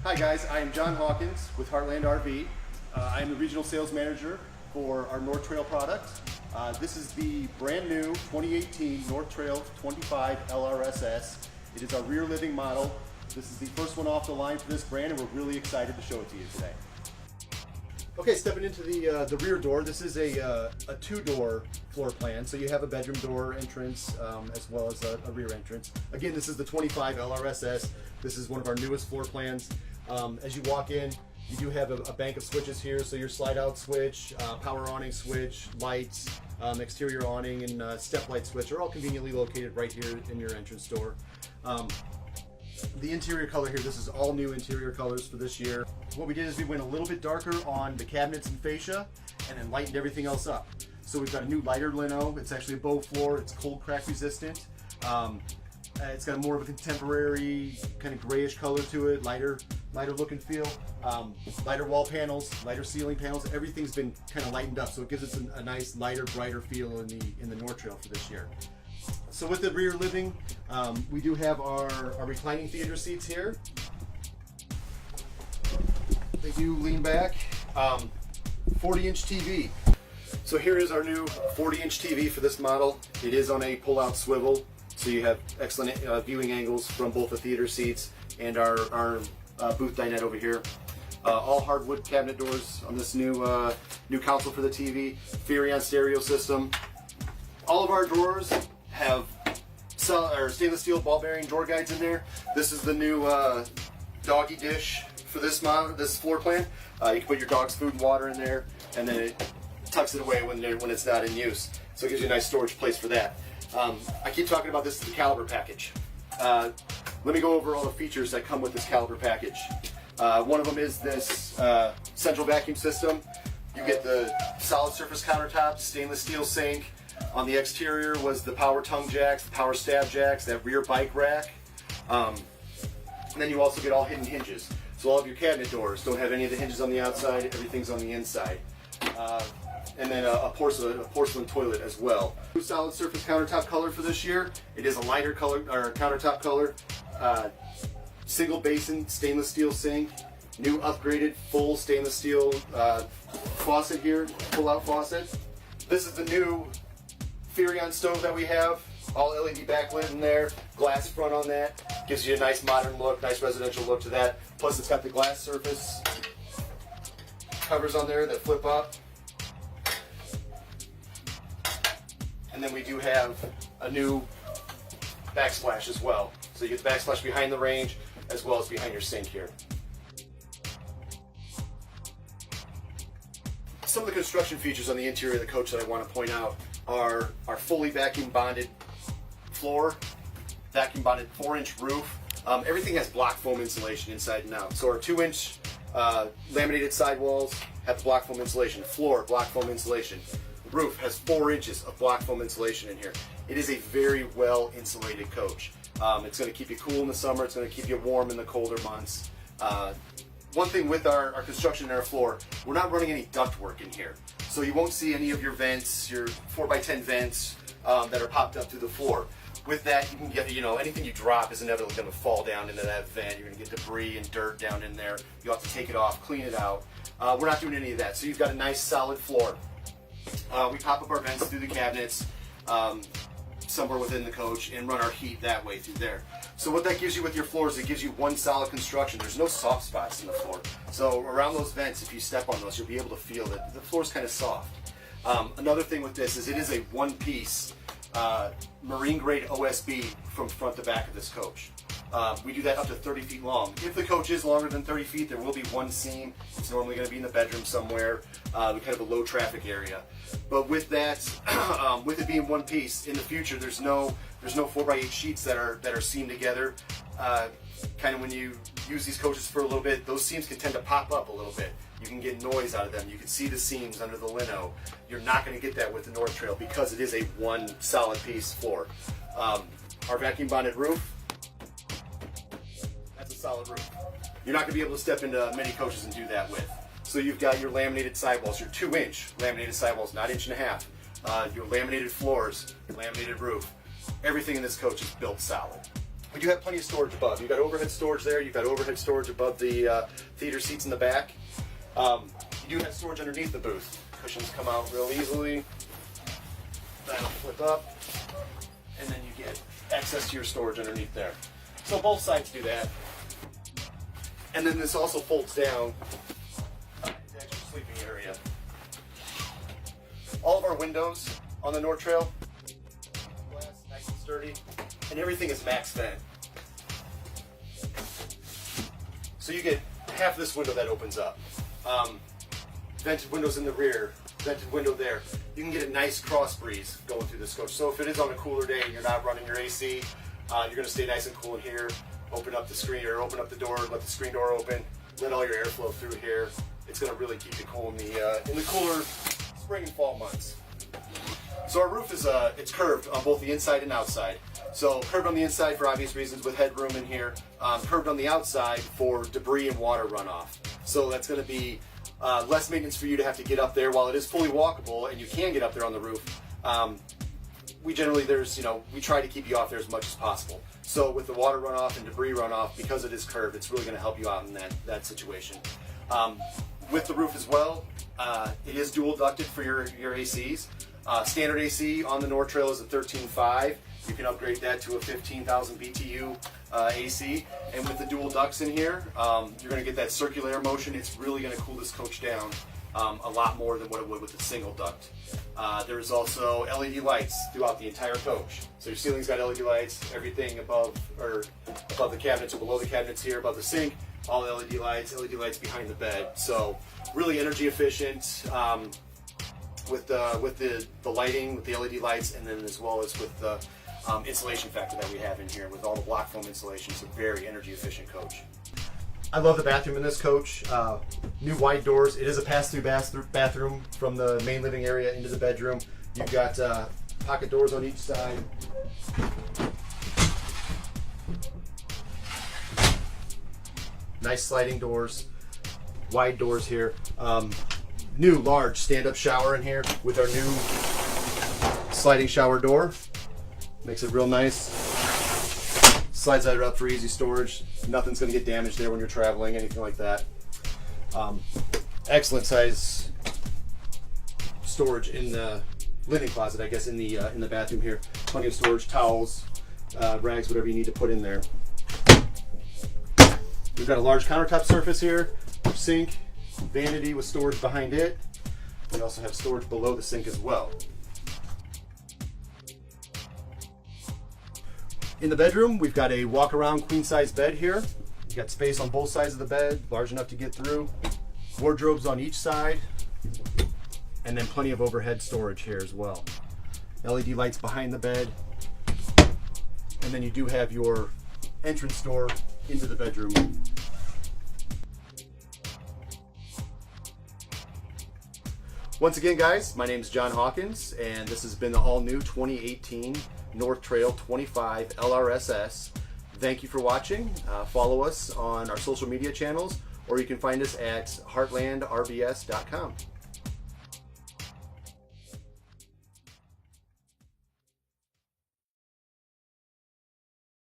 Hi guys, I am John Hawkins with Heartland RV. I am the regional sales manager for our North Trail product. This is the brand new 2018 North Trail 25 LRSS. It is our rear living model. This is the first one off the line for this brand, and we're really excited to show it to you today. Okay, stepping into the rear door, this is a two-door floor plan. So you have a bedroom door entrance as well as a rear entrance. Again, this is the 25 LRSS. This is one of our newest floor plans. As you walk in, you do have a bank of switches here. So your slide out switch, power awning switch, lights, exterior awning, and step light switch are all conveniently located right here in your entrance door. The interior color here, this is all new interior colors for this year. What we did is we went a little bit darker on the cabinets and fascia and then lightened everything else up. So we've got a new lighter lino. It's actually a bow floor. It's cold crack resistant. It's got more of a contemporary kind of grayish color to it, lighter look and feel. Lighter wall panels, lighter ceiling panels. Everything's been kind of lightened up, so it gives us a nice lighter, brighter feel in the North Trail for this year. So with the rear living, we do have our reclining theater seats here. They do lean back. 40-inch TV. So here is our new 40-inch TV for this model. It is on a pull-out swivel, so you have excellent viewing angles from both the theater seats and our booth dinette over here. All hardwood cabinet doors on this new console for the TV. Furrion stereo system. All of our drawers have stainless steel ball bearing door guides in there. This is the new doggy dish for this floor plan. You can put your dog's food and water in there, and then it tucks it away when it's not in use. So it gives you a nice storage place for that. I keep talking about this as the caliber package. Let me go over all the features that come with this caliber package. One of them is this central vacuum system. You get the solid surface countertops, stainless steel sink. On the exterior was the power tongue jacks, the power stab jacks, that rear bike rack. And then you also get all hidden hinges. So all of your cabinet doors don't have any of the hinges on the outside, everything's on the inside. And then a porcelain toilet as well. New solid surface countertop color for this year. It is a lighter color, or countertop color. Single basin stainless steel sink. New upgraded full stainless steel faucet here, pull-out faucet. This is the new Furrion stove that we have. All LED backlit in there, glass front on that. Gives you a nice modern look, nice residential look to that. Plus it's got the glass surface covers on there that flip up. And then we do have a new backsplash as well. So you get the backsplash behind the range as well as behind your sink here. Some of the construction features on the interior of the coach that I want to point out are our fully vacuum bonded floor, vacuum bonded 4-inch roof. Everything has block foam insulation inside and out. So our 2-inch laminated sidewalls have the block foam insulation. Floor, block foam insulation. The roof has 4 inches of block foam insulation in here. It is a very well insulated coach. It's going to keep you cool in the summer. It's going to keep you warm in the colder months. One thing with our construction and our floor, we're not running any ductwork in here. So you won't see any of your vents, your 4x10 vents that are popped up through the floor. With that, you can get, anything you drop is inevitably going to fall down into that vent. You're going to get debris and dirt down in there. You'll have to take it off, clean it out. We're not doing any of that. So you've got a nice solid floor. We pop up our vents through the cabinets somewhere within the coach and run our heat that way through there. So what that gives you with your floors, it gives you one solid construction. There's no soft spots in the floor. So around those vents, if you step on those, you'll be able to feel that the floor's kind of soft. Another thing with this is it is a one-piece marine grade OSB from front to back of this coach. We do that up to 30 feet long. If the coach is longer than 30 feet, there will be one seam. It's normally going to be in the bedroom somewhere, kind of a low traffic area. But with that, with it being one piece, in the future there's no 4x8 sheets that are seamed together. Kind of when you use these coaches for a little bit, those seams can tend to pop up a little bit. You can get noise out of them. You can see the seams under the lino. You're not going to get that with the North Trail because it is a one solid piece floor. Our vacuum bonded roof, that's a solid roof. You're not going to be able to step into many coaches and do that with. So you've got your laminated sidewalls, your 2-inch laminated sidewalls, not 1.5 inch. Your laminated floors, your laminated roof. Everything in this coach is built solid. We do have plenty of storage above. You've got overhead storage there. You've got overhead storage above the theater seats in the back. You do have storage underneath the booth. Cushions come out real easily. That'll flip up. And then you get access to your storage underneath there. So both sides do that. And then this also folds down into the extra sleeping area. All of our windows on the North Trail, glass, nice and sturdy, and everything is max vent. So you get half this window that opens up. Vented windows in the rear, vented window there. You can get a nice cross breeze going through this coach. So if it is on a cooler day and you're not running your AC, you're going to stay nice and cool in here. Open up the screen, or open up the door, let the screen door open, let all your airflow through here. It's going to really keep you cool in the cooler spring and fall months. So our roof is it's curved on both the inside and outside. So curved on the inside for obvious reasons with headroom in here. Curved on the outside for debris and water runoff. So that's going to be less maintenance for you to have to get up there. While it is fully walkable and you can get up there on the roof, we generally we try to keep you off there as much as possible. So with the water runoff and debris runoff, because it is curved, it's really going to help you out in that situation. With the roof as well, it is dual ducted for your ACs. Standard AC on the North Trail is a 13.5. You can upgrade that to a 15,000 BTU AC. And with the dual ducts in here, you're going to get that circular motion. It's really going to cool this coach down a lot more than what it would with the single duct. There's also LED lights throughout the entire coach. So your ceiling's got LED lights, everything above the cabinets or below the cabinets here, above the sink, all LED lights behind the bed. So really energy efficient with the lighting, with the LED lights, and then as well as with the insulation factor that we have in here with all the block foam insulation. It's a very energy efficient coach. I love the bathroom in this coach. New wide doors. It is a pass-through bathroom from the main living area into the bedroom. You've got pocket doors on each side. Nice sliding doors. Wide doors here. New large stand-up shower in here with our new sliding shower door. Makes it real nice. Slides that up for easy storage. Nothing's going to get damaged there when you're traveling, anything like that. Excellent size storage in the linen closet, I guess, in the bathroom here. Plenty of storage, towels, rags, whatever you need to put in there. We've got a large countertop surface here, sink, vanity with storage behind it. We also have storage below the sink as well. In the bedroom, we've got a walk-around queen-size bed here. You got space on both sides of the bed, large enough to get through. Wardrobes on each side, and then plenty of overhead storage here as well. LED lights behind the bed, and then you do have your entrance door into the bedroom. Once again, guys, my name is John Hawkins, and this has been the all-new 2018 North Trail 25 LRSS. Thank you for watching. Follow us on our social media channels, or you can find us at heartlandrvs.com.